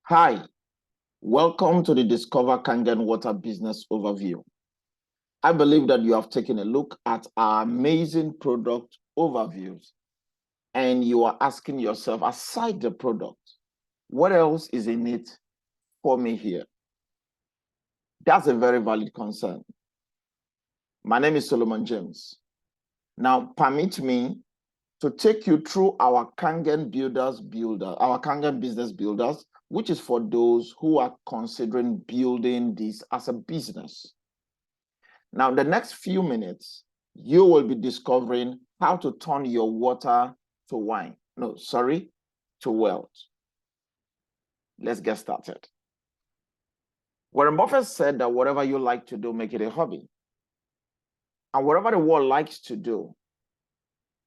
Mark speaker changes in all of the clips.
Speaker 1: Hi, welcome to the Discover Kangen Water Business Overview. I believe that you have taken a look at our amazing product overviews and you are asking yourself, aside the product, what else is in it for me here? That's a very valid concern. My name is Solomon James. Now, permit me to take you through our Kangen Business Builders, which is for those who are considering building this as a business. Now, the next few minutes, you will be discovering how to turn your water to wine. No, sorry, to wealth. Let's get started. Warren Buffett said that whatever you like to do, make it a hobby. And whatever the world likes to do,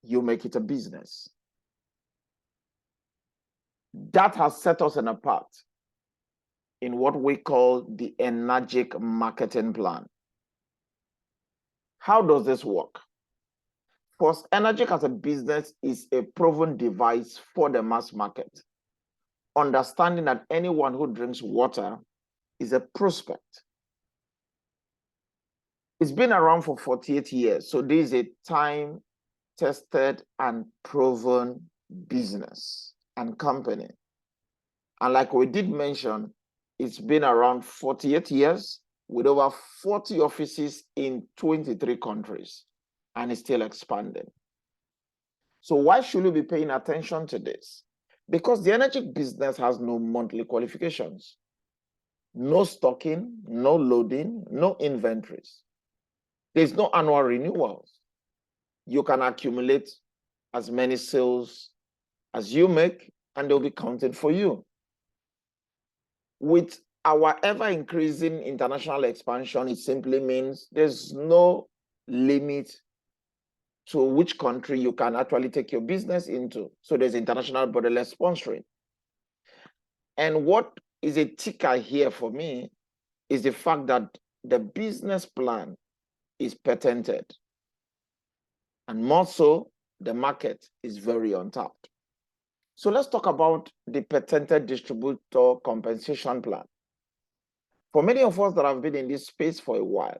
Speaker 1: you make it a business. That has set us apart in what we call the energetic marketing plan. How does this work? First, Energetic as a business is a proven device for the mass market. Understanding that anyone who drinks water is a prospect. It's been around for 48 years, so this is a time-tested and proven business and company. And like we did mention, it's been around 48 years with over 40 offices in 23 countries, and it's still expanding. So why should we be paying attention to this? Because the energy business has no monthly qualifications, no stocking, no loading, no inventories. There's no annual renewals. You can accumulate as many sales as you make, and they'll be counted for you. With our ever-increasing international expansion, it simply means there's no limit to which country you can actually take your business into. So there's international borderless sponsoring. And what is a ticker here for me is the fact that the business plan is patented. And more so, the market is very untapped. So let's talk about the patented distributor compensation plan. For many of us that have been in this space for a while,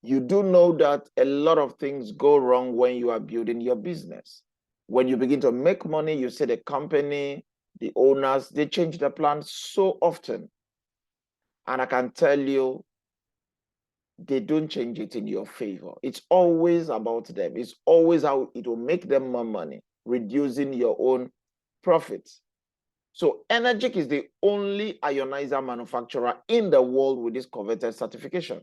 Speaker 1: you do know that a lot of things go wrong when you are building your business. When you begin to make money, you see the company, the owners, they change the plan so often. And I can tell you, they don't change it in your favor. It's always about them. It's always how it will make them more money, reducing your own profits. So Energic is the only ionizer manufacturer in the world with this coveted certification.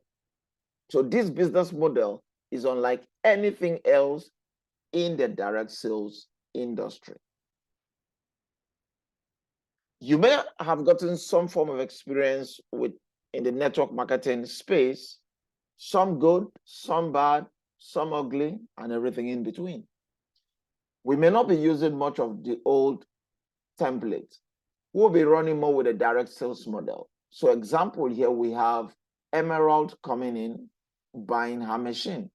Speaker 1: So this business model is unlike anything else in the direct sales industry. You may have gotten some form of experience in the network marketing space, some good, some bad, some ugly, and everything in between. We may not be using much of the old template. We'll be running more with a direct sales model. So example here, we have Emerald coming in, buying her machine.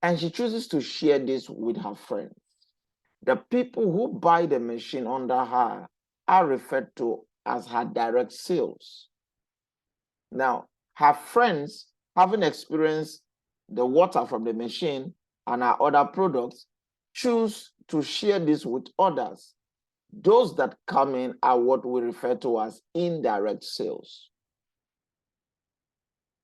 Speaker 1: And she chooses to share this with her friends. The people who buy the machine under her are referred to as her direct sales. Now, her friends, having experienced the water from the machine and her other products, choose to share this with others. Those that come in are what we refer to as indirect sales.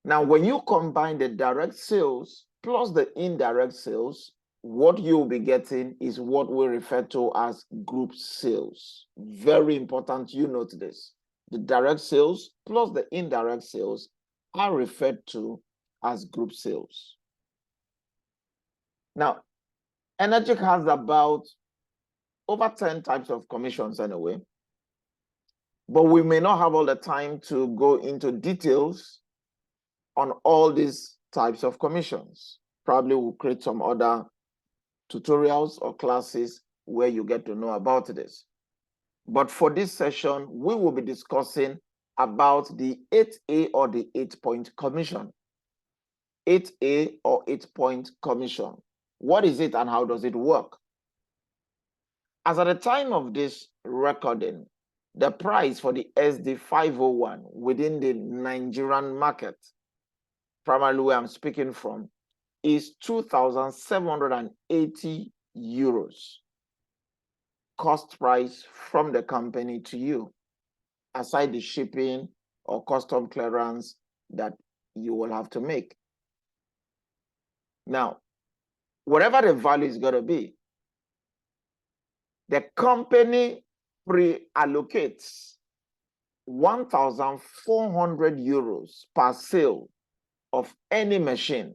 Speaker 1: Now, when you combine the direct sales plus the indirect sales, what you'll be getting is what we refer to as group sales. Very important you note this. The direct sales plus the indirect sales are referred to as group sales. Now, Energic has about over 10 types of commissions anyway, but we may not have all the time to go into details on all these types of commissions. Probably we'll create some other tutorials or classes where you get to know about this. But for this session, we will be discussing about the 8A or the 8-point commission. 8A or 8-point commission. What is it and how does it work? As at the time of this recording, The price for the SD501 within the Nigerian market, primarily where I'm speaking from, is 2,780 euros. Cost price from the company to you, aside the shipping or custom clearance that you will have to make. Now, whatever the value is going to be, the company pre-allocates 1,400 euros per sale of any machine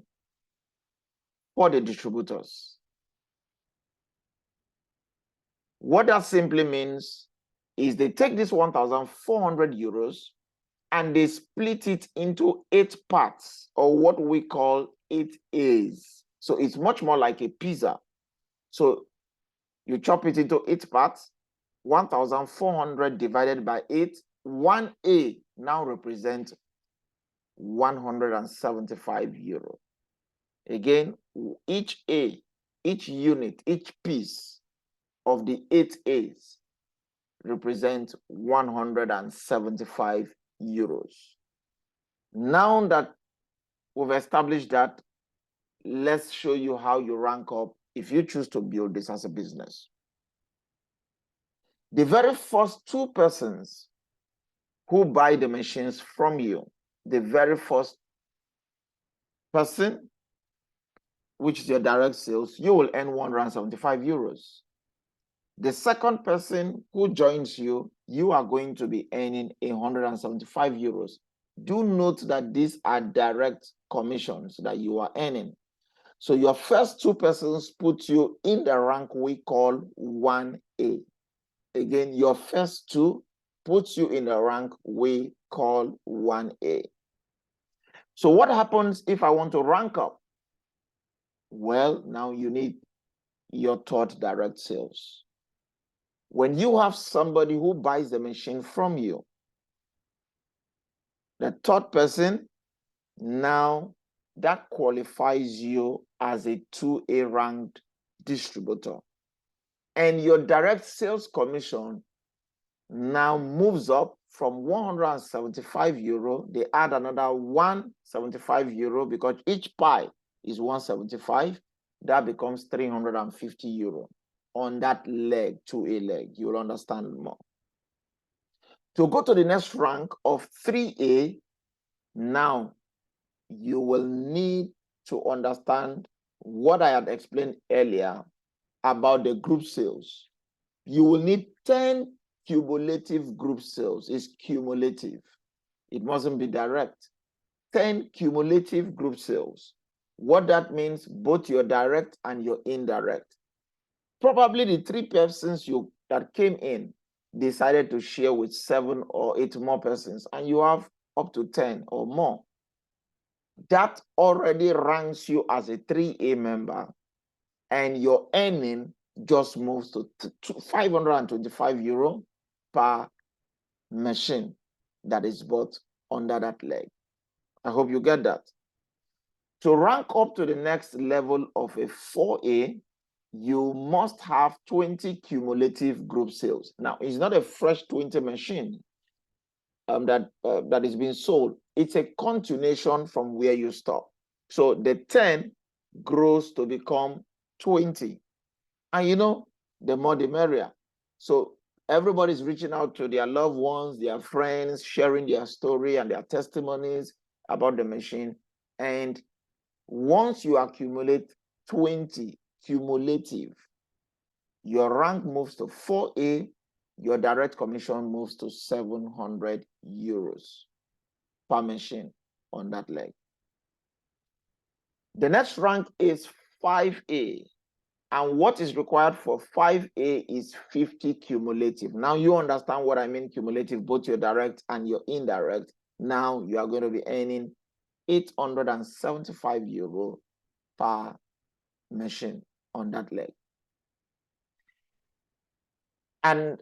Speaker 1: for the distributors. What that simply means is they take this 1,400 euros and they split it into 8 parts, or what we call 8 A's. So it's much more like a pizza. So you chop it into 8 parts, 1,400 divided by 8, 1A now represents 175 euro. Again, each A, each unit, each piece of the 8 A's represents 175 euros. Now that we've established that, let's show you how you rank up if you choose to build this as a business. The very first 2 persons who buy the machines from you, the very first person, which is your direct sales, you will earn 175 euros. The second person who joins you, you are going to be earning 175 euros. Do note that these are direct commissions that you are earning. So your first 2 persons put you in the rank we call 1A. Again, your first 2 puts you in the rank we call 1A. So what happens if I want to rank up? Well, now you need your third direct sales. When you have somebody who buys the machine from you, the third person, now that qualifies you as a 2A ranked distributor. And your direct sales commission now moves up from 175 euro. They add another 175 euro because each pie is 175. That becomes 350 euro on that leg, 2A leg. You will understand more. To go to the next rank of 3A, now you will need to understand what I had explained earlier about the group sales. You will need 10 cumulative group sales. It's cumulative. It mustn't be direct. 10 cumulative group sales. What that means, both your direct and your indirect. Probably the 3 persons that came in decided to share with 7 or 8 more persons, and you have up to 10 or more. That already ranks you as a 3A member, and your earning just moves to 525 euro per machine that is bought under that leg. I hope you get that. To rank up to the next level of a 4A, you must have 20 cumulative group sales. Now, it's not a fresh 20 machine that is being sold. It's a continuation from where you stop. So the 10 grows to become 20. And you know, the more the merrier. So everybody's reaching out to their loved ones, their friends, sharing their story and their testimonies about the machine. And once you accumulate 20 cumulative, your rank moves to 4A, your direct commission moves to 700 euros per machine on that leg. The next rank is 5A. And what is required for 5A is 50 cumulative. Now you understand what I mean cumulative, both your direct and your indirect. Now you are going to be earning 875 euro per machine on that leg. And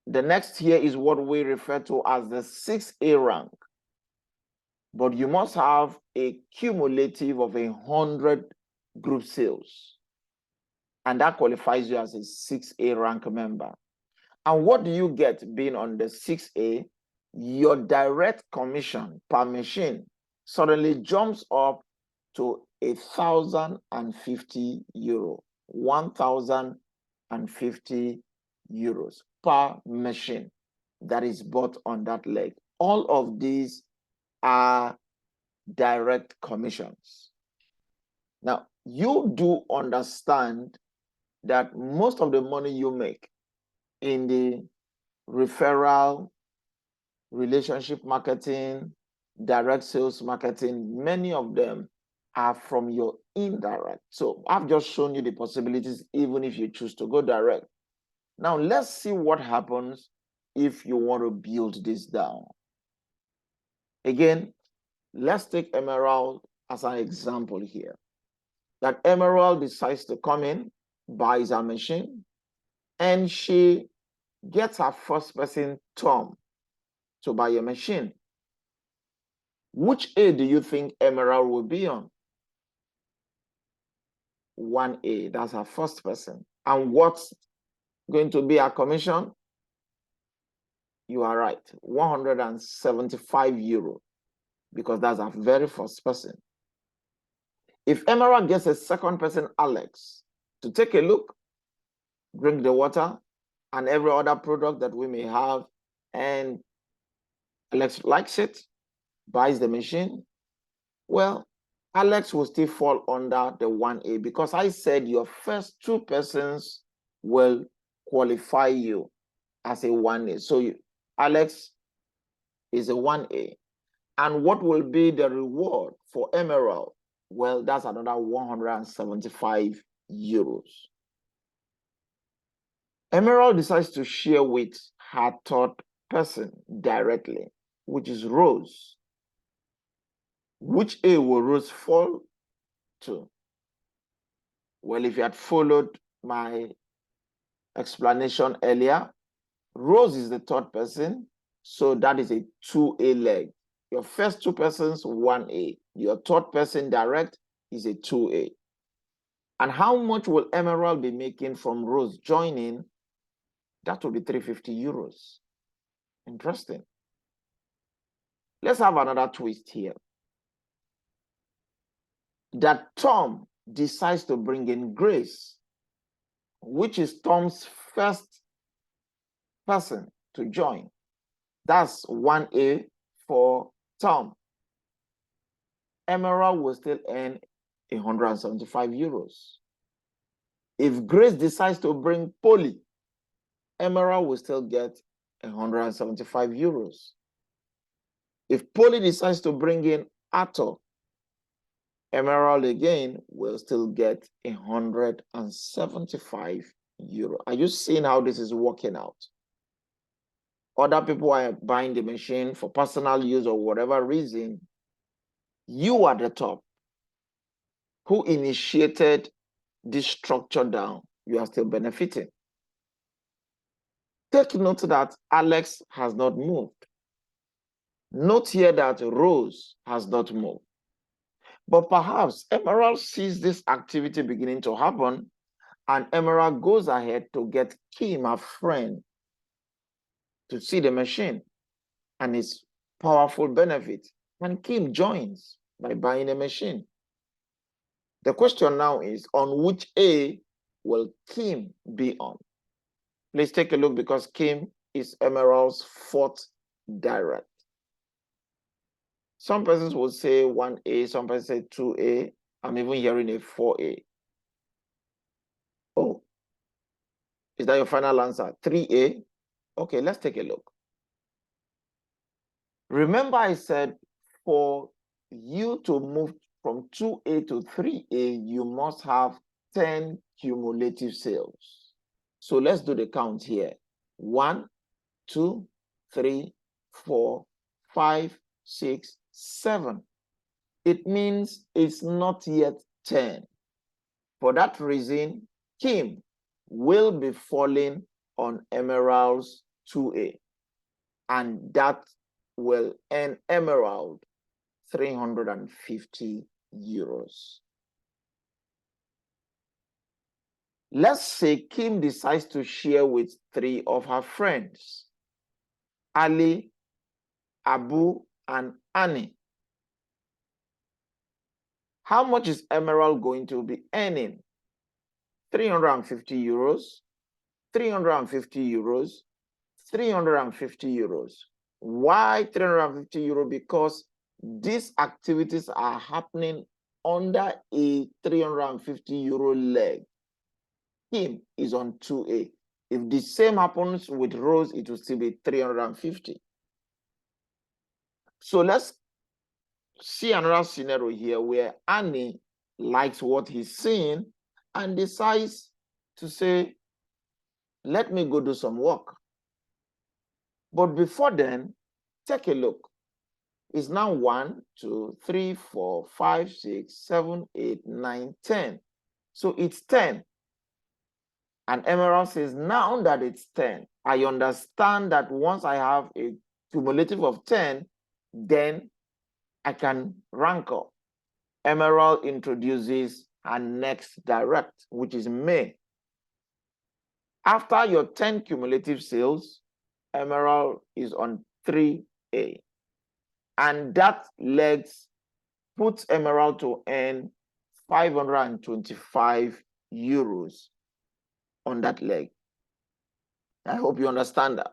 Speaker 1: the next here is what we refer to as the 6A rank. But you must have a cumulative of 100 group sales. And that qualifies you as a 6A rank member. And what do you get being on the 6A? Your direct commission per machine suddenly jumps up to €1,050, €1,050 per machine that is bought on that leg. All of these are direct commissions. Now, you do understand that most of the money you make in the referral, relationship marketing, direct sales marketing, many of them are from your indirect. So I've just shown you the possibilities, even if you choose to go direct. Now, let's see what happens if you want to build this down. Again, let's take Emerald as an example here. That Emerald decides to come in, buys a machine, and she gets her first person, Tom, to buy a machine. Which A do you think Emerald will be on? 1A, that's her first person. And what's going to be her commission? You are right, €175, because that's her very first person. If Emerald gets a second person, Alex, to take a look, drink the water, and every other product that we may have, and Alex likes it, buys the machine, well, Alex will still fall under the 1A, because I said your first two persons will qualify you as a 1A. So Alex is a 1A. And what will be the reward for Emerald? Well, that's another €175. Emerald decides to share with her third person directly, which is Rose. Which A will Rose fall to? Well, if you had followed my explanation earlier, Rose is the third person, so that is a 2A leg. Your first two persons, 1A. Your third person direct is a 2A. And how much will Emerald be making from Rose joining? That will be €350. Interesting. Let's have another twist here. That Tom decides to bring in Grace, which is Tom's first person to join. That's 1A for Tom. Emerald will still earn €175. If Grace decides to bring Polly, Emerald will still get €175. If Polly decides to bring in Arthur, Emerald again will still get €175. Are you seeing how this is working out? Other people are buying the machine for personal use or whatever reason. You are the top. Who initiated this structure down? You are still benefiting. Take note that Alex has not moved. Note here that Rose has not moved. But perhaps Emerald sees this activity beginning to happen, and Emerald goes ahead to get Kim, a friend, to see the machine and its powerful benefit. And Kim joins by buying a machine. The question now is, on which A will Kim be on? Please take a look, because Kim is Emerald's fourth direct. Some persons will say 1A, some persons say 2A. I'm even hearing a 4A. Oh, is that your final answer? 3A? Okay, let's take a look. Remember I said for you to move from 2A to 3A, you must have 10 cumulative sales. So let's do the count here. 1, 2, 3, 4, 5, 6, 7. It means it's not yet 10. For that reason, Kim will be falling on Emerald's 2A, and that will earn Emerald €350. Let's say Kim decides to share with 3 of her friends, Ali, Abu, and Annie. How much is Emerald going to be earning? 350 euros, 350 euros, 350 euros. Why 350 euros? Because these activities are happening under a 350 euro leg. Kim is on 2A. If the same happens with Rose, it will still be 350. So let's see another scenario here where Annie likes what he's seeing and decides to say, let me go do some work. But before then, take a look. It's now 1, 2, 3, 4, 5, 6, 7, 8, 9, 10. So it's 10. And Emerald says, now that it's 10, I understand that once I have a cumulative of 10, then I can rank up. Emerald introduces her next direct, which is May. After your 10 cumulative sales, Emerald is on 3A. And that legs puts Emerald to earn 525 euros on that leg. I hope you understand that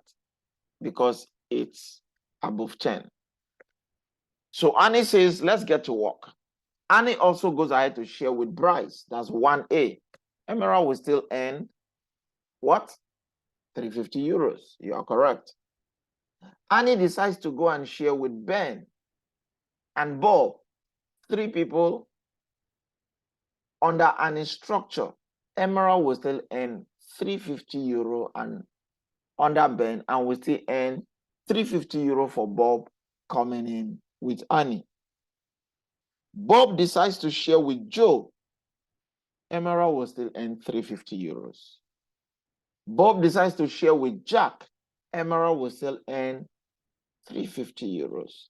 Speaker 1: because it's above 10. So Annie says, let's get to work. Annie also goes ahead to share with Bryce. That's 1A. Emerald will still earn what? 350 euros. You are correct. Annie decides to go and share with Ben and Bob. 3 people under Annie's structure. Emerald will still earn 350 euro and under Ben, and will still earn 350 euro for Bob coming in with Annie. Bob decides to share with Joe. Emerald will still earn 350 euros. Bob decides to share with Jack. Emerald will still earn 350 euros.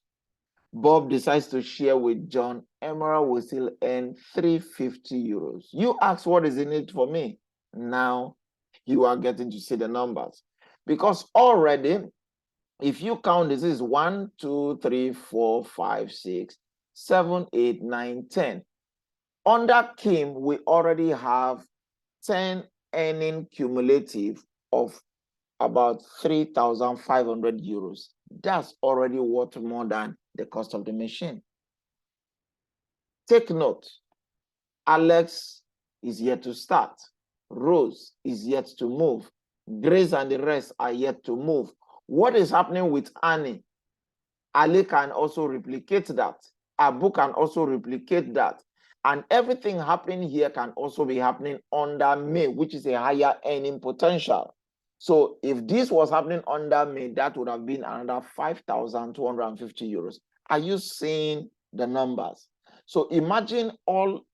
Speaker 1: Bob decides to share with John. Emerald will still earn 350 euros. You ask, what is in it for me? Now you are getting to see the numbers. Because already, if you count, this is 1, 2, 3, 4, 5, 6, 7, 8, 9, 10. Under Kim, we already have 10 earning cumulative of about 3,500 euros. That's already worth more than the cost of the machine. Take note, Alex is yet to start. Rose is yet to move. Grace and the rest are yet to move. What is happening with Annie? Ali can also replicate that. Abu can also replicate that. And everything happening here can also be happening under May, which is a higher earning potential. So if this was happening under May, that would have been another 5,250 euros. Are you seeing the numbers? So imagine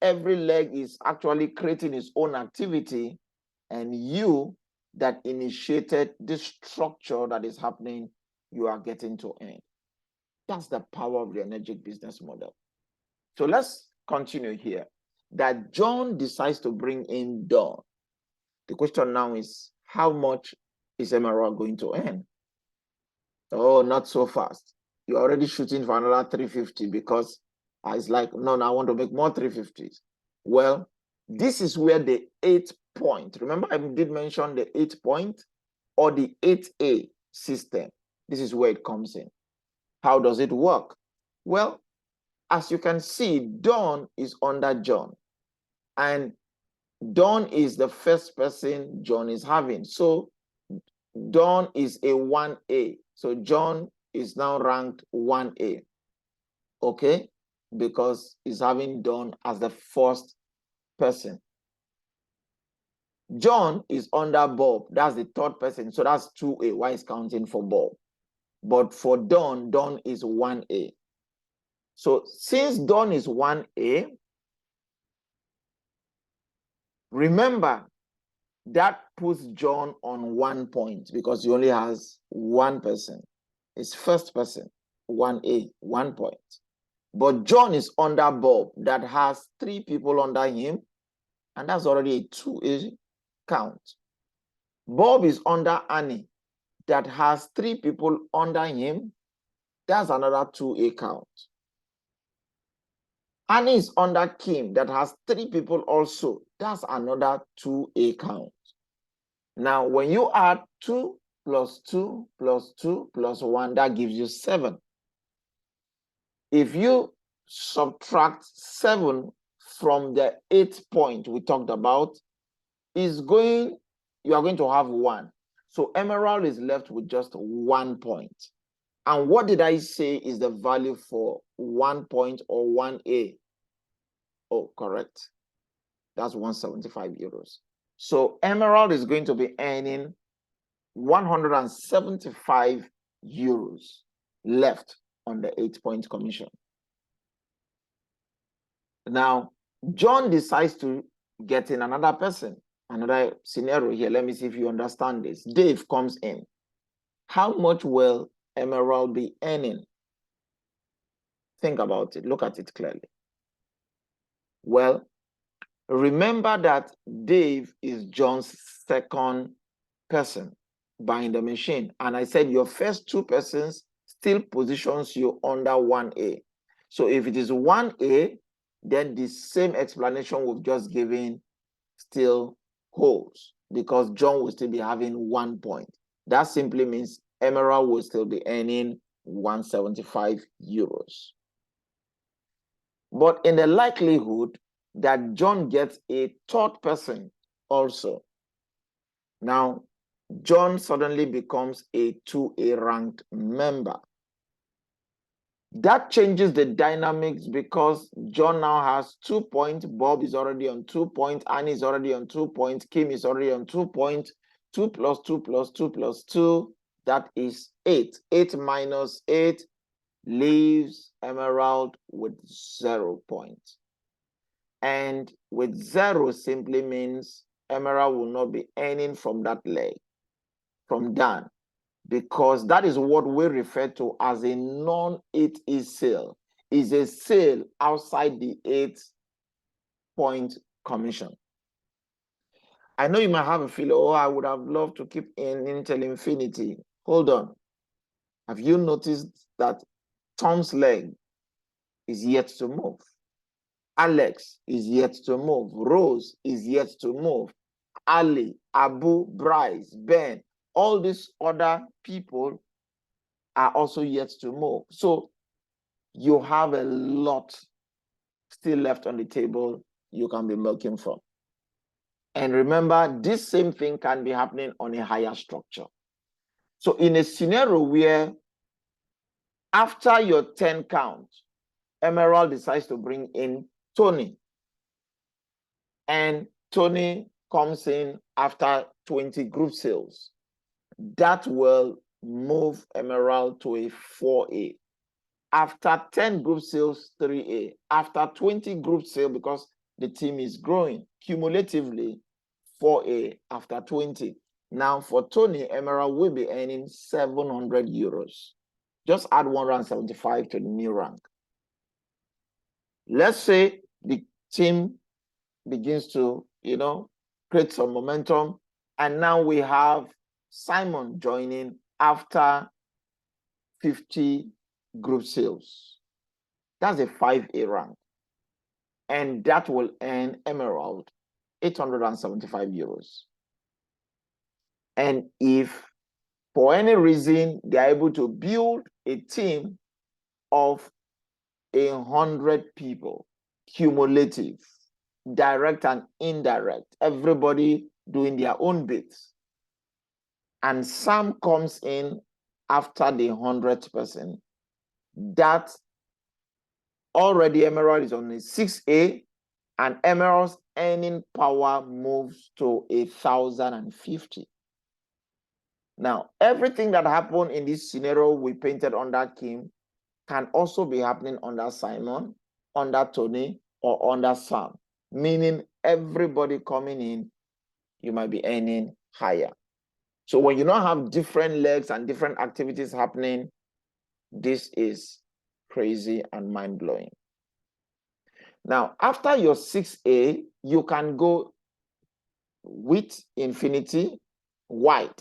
Speaker 1: every leg is actually creating its own activity, and you that initiated this structure that is happening, you are getting to earn. That's the power of the energetic business model. So let's continue here. That John decides to bring in Dawn. The question now is, how much is Emerald going to earn? Oh, not so fast. You're already shooting for another 350 because it's like, no, I want to make more 350s. Well, this is where the 8 point, remember I did mention the 8 point or the 8A system. This is where it comes in. How does it work? Well, as you can see, Dawn is under John. And Dawn is the first person John is having. So Dawn is a 1A. So John is now ranked 1A. Okay? Because he's having Dawn as the first person. John is under Bob. That's the third person. So that's 2A. Why is counting for Bob? But for Dawn, Dawn is 1A. So since Dawn is 1A, remember that puts John on 1 point because he only has one person. It's first person, 1A, 1 point. But John is under Bob that has 3 people under him, and that's already a 2A count. Bob is under Annie that has 3 people under him. That's another 2A count. Annie is under Kim that has 3 people also. That's another 2A count. Now, when you add 2 plus 2 plus 2 plus 1, that gives you 7. If you subtract 7 from the 8th point we talked about, you are going to have 1. So Emerald is left with just 1 point. And what did I say is the value for 1 point or 1A? Oh, correct. That's 175 euros. So Emerald is going to be earning 175 euros left on the 8-point commission. Now, John decides to get in another person. Another scenario here. Let me see if you understand this. Dave comes in. How much will Emerald be earning? Think about it. Look at it clearly. Well, remember that Dave is John's second person buying the machine. And I said your first 2 persons still positions you under 1A. So if it is 1A, then the same explanation we've just given still holds, because John will still be having 1 point. That simply means Emerald will still be earning 175 euros. But in the likelihood that John gets a 3rd person also, now John suddenly becomes a 2A ranked member. That changes the dynamics because John now has 2 points. Bob is already on 2 points. Annie is already on 2 points. Kim is already on 2 points. 2 plus 2 plus 2 plus 2, that is 8. 8 minus 8 leaves Emerald with 0 points. And with 0 simply means Emerald will not be earning from that leg, from Dan, because that is what we refer to as a non-8A sale. Is a sale outside the 8-point commission. I know you might have a feeling, oh, I would have loved to keep in Intel Infinity. Hold on. Have you noticed that Tom's leg is yet to move? Alex is yet to move. Rose is yet to move. Ali, Abu, Bryce, Ben, all these other people are also yet to move. So you have a lot still left on the table you can be milking from. And remember, this same thing can be happening on a higher structure. So in a scenario where after your 10 count, Emerald decides to bring in Tony, and Tony comes in after 20 group sales, that will move Emerald to a 4A. After 10 group sales, 3A. After 20 group sales, because the team is growing, cumulatively 4A after 20. Now for Tony, Emerald will be earning 700 euros. Just add 175 to the new rank. Let's say the team begins to, create some momentum, and now we have Simon joining after 50 group sales. That's a 5A rank. And that will earn Emerald 875 euros. And if for any reason they are able to build a team of 100 people, cumulative, direct and indirect, everybody doing their own bits, and Sam comes in after the 100th person, that already Emerald is on a 6A, and Emerald's earning power moves to 1,050. Now, everything that happened in this scenario we painted under Kim can also be happening under Simon, under Tony, or under Sam, meaning everybody coming in, you might be earning higher. So when you now have different legs and different activities happening, this is crazy and mind-blowing. Now, after your 6A, you can go width, infinity, wide.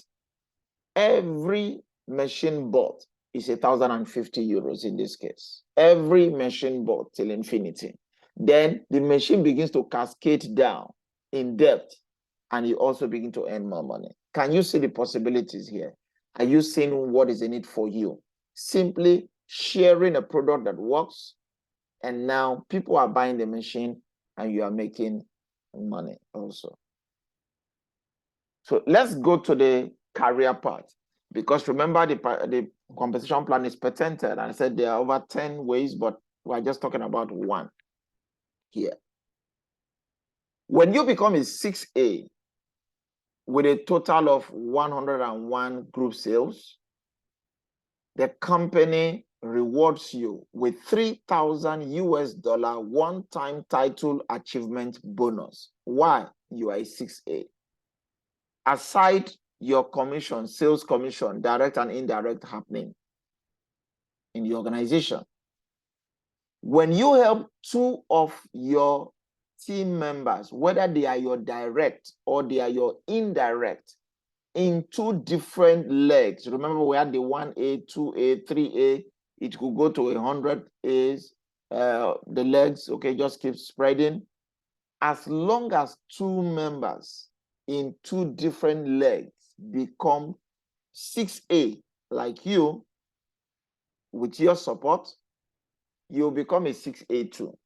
Speaker 1: Every machine bought is 1,050 euros in this case. Every machine bought till infinity. Then the machine begins to cascade down in depth, and you also begin to earn more money. Can you see the possibilities here? Are you seeing what is in it for you? Simply sharing a product that works, and now people are buying the machine and you are making money also. So let's go to the career part, because remember the compensation plan is patented, and I said there are over 10 ways, but we're just talking about one here. When you become a 6A with a total of 101 group sales, the company rewards you with 3,000 US dollar one-time title achievement bonus. Why? You are a 6A. Aside your commission, sales commission, direct and indirect happening in the organization. When you help two of your team members, whether they are your direct or they are your indirect, in two different legs. Remember, we had the 1A, 2A, 3A. It could go to 100 A's. The legs, okay, just keep spreading. As long as two members in two different legs become 6A, like you, with your support, you'll become a 6A too.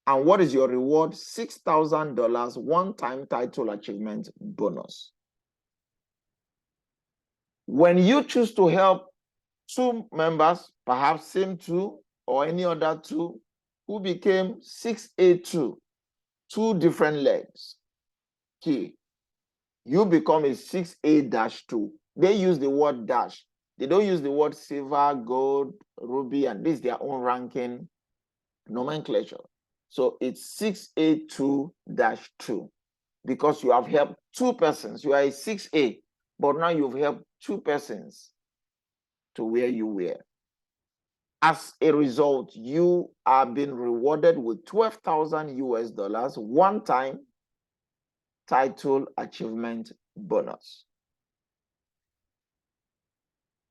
Speaker 1: And what is your reward? $6,000 one-time title achievement bonus. When you choose to help two members, perhaps same two or any other two, who became 6A2, two different legs, okay, you become a 6A-2. They use the word dash. They don't use the word silver, gold, ruby, and this is their own ranking nomenclature. So it's 6A2-2 because you have helped two persons. You are a 6A, but now you've helped two persons to where you were. As a result, you are being rewarded with 12,000 US dollars one-time title achievement bonus.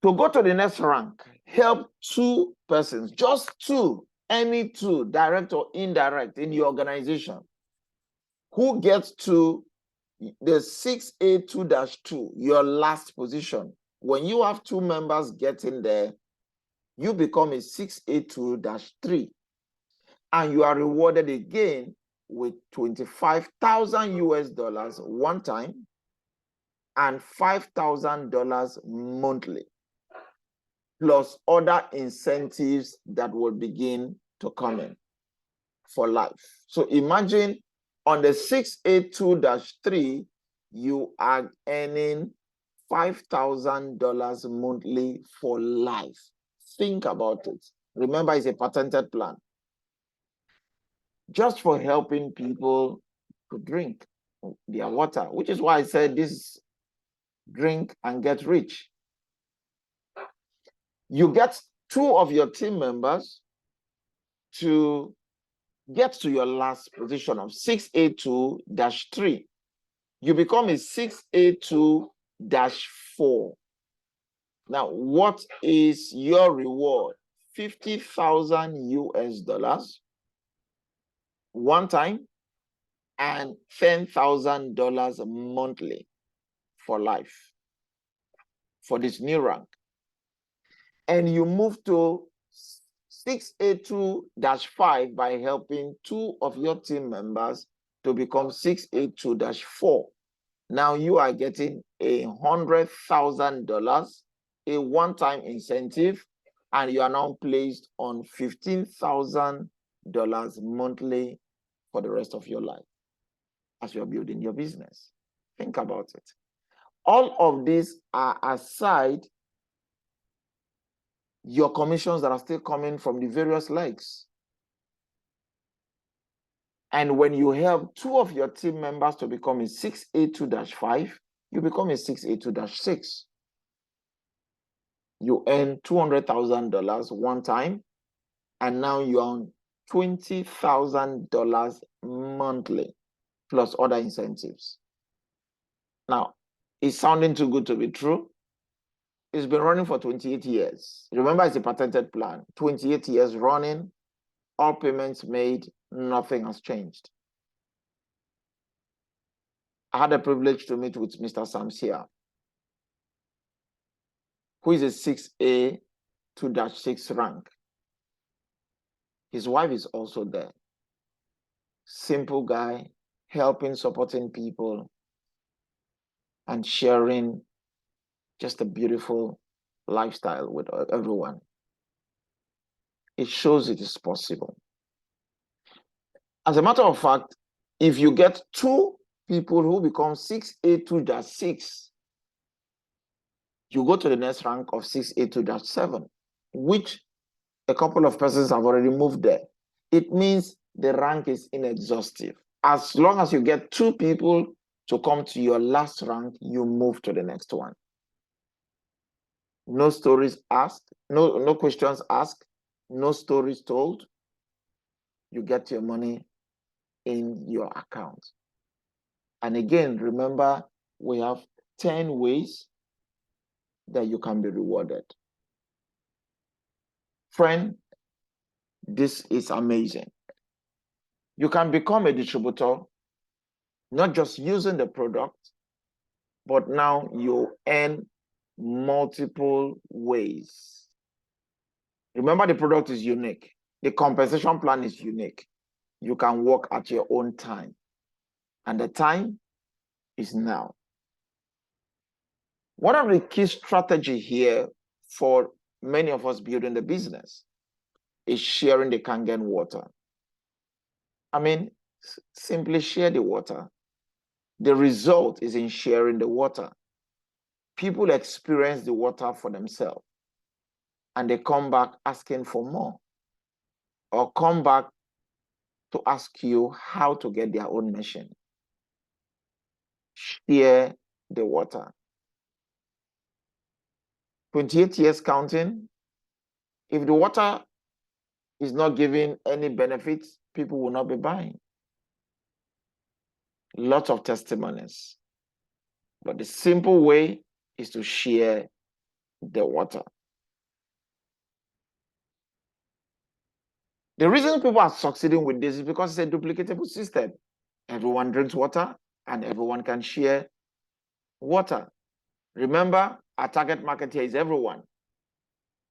Speaker 1: To go to the next rank, help two persons, just two, any two, direct or indirect in your organization, who gets to the 6A2-2, your last position. When you have two members getting there, you become a 6A2-3, and you are rewarded again with 25,000 US dollars one time and $5,000 monthly, plus other incentives that will begin to come in for life. So imagine on the 6A2-3, you are earning $5,000 monthly for life. Think about it. Remember, it's a patented plan. Just for helping people to drink their water, which is why I said this: drink and get rich. You get two of your team members to get to your last position of 6A2-3. You become a 6A2-4. Now, what is your reward? 50,000 US dollars one time and $10,000 monthly for life for this new rank. And you move to 6A2-5 by helping two of your team members to become 6A2-4. Now you are getting $100,000, a one-time incentive, and you are now placed on $15,000 monthly for the rest of your life as you're building your business. Think about it. All of these are aside your commissions that are still coming from the various legs. And when you help two of your team members to become a 6A2-5, you become a 6A2-6. You earn $200,000 one time, and now you earn $20,000 monthly, plus other incentives. Now, it's sounding too good to be true. It's been running for 28 years. Remember, it's a patented plan. 28 years running, all payments made, nothing has changed. I had the privilege to meet with Mr. Samsia, who is a 6A 2-6 rank. His wife is also there. Simple guy, helping, supporting people, and sharing just a beautiful lifestyle with everyone. It shows it is possible. As a matter of fact, if you get 2 people who become 6A 2-6, you go to the next rank of 6A 2-7, which a couple of persons have already moved there. It means the rank is inexhaustive. As long as you get 2 people to come to your last rank, you move to the next one. No stories asked, no questions asked, no stories told. You get your money in your account. And again, remember, we have 10 ways that you can be rewarded. Friend, this is amazing. You can become a distributor, not just using the product, but now you earn multiple ways. Remember, the product is unique. The compensation plan is unique. You can work at your own time. And the time is now. One of the key strategies here for many of us building the business is sharing the Kangen water. I mean, simply share the water. The result is in sharing the water. People experience the water for themselves, and they come back asking for more, or come back to ask you how to get their own machine. Share the water. 28 years counting. If the water is not giving any benefits, people will not be buying. Lots of testimonies. But the simple way is to share the water. The reason people are succeeding with this is because it's a duplicatable system. Everyone drinks water and everyone can share water. Remember, our target market here is everyone.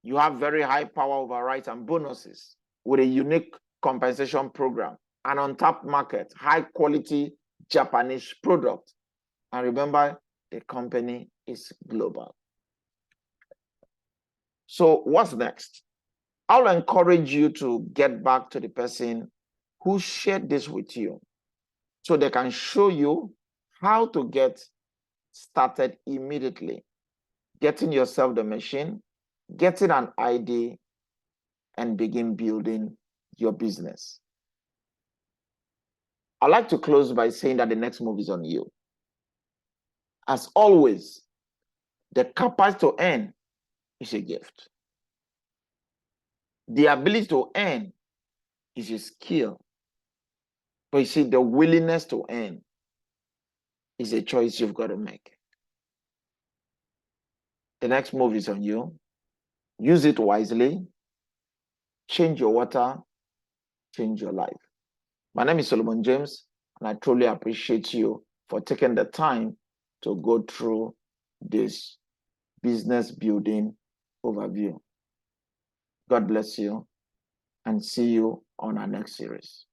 Speaker 1: You have very high power overrides and bonuses with a unique compensation program, an untapped market, high quality Japanese product. And remember, the company is global. So what's next? I'll encourage you to get back to the person who shared this with you so they can show you how to get started immediately, getting yourself the machine, getting an ID, and begin building your business. I'd like to close by saying that the next move is on you. As always, the capacity to earn is a gift. The ability to earn is a skill. But you see, the willingness to earn is a choice you've got to make. The next move is on you. Use it wisely. Change your water. Change your life. My name is Solomon James, and I truly appreciate you for taking the time to go through this business building overview. God bless you, and see you on our next series.